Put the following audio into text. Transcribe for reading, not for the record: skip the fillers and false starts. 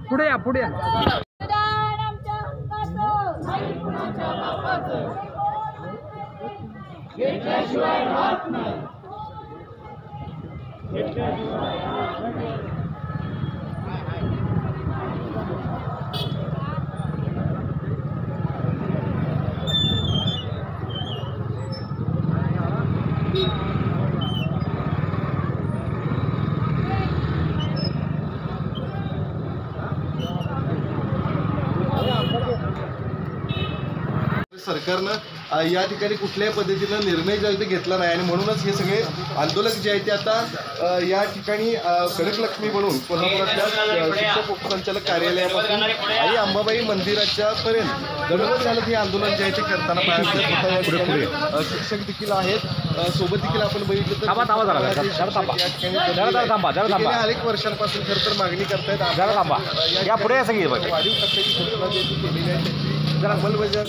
पुढे या पुढे या घेतल्याशिवाय राहत नाही. सरकारनं या ठिकाणी कुठल्याही पद्धतीनं निर्णय जो आहे ते घेतला नाही आणि म्हणूनच हे सगळे आंदोलक जे आहेत ते आता या ठिकाणी खडकलक्ष्मी म्हणून कोल्हापुरातल्या शिक्षक उपसंचालक कार्यालयापासून आई अंबाबाई मंदिराच्या पर्यंत दररोज झालं हे आंदोलन जे आहे ते करताना पाहायचं. शिक्षक देखील आहेत सोबत देखील आपण बघितलं तर अनेक वर्षांपासून खरं तर मागणी करतायत. वाढीव टप्प्याची घोषणा जी केलेली आहे त्याची अंमलबजावणी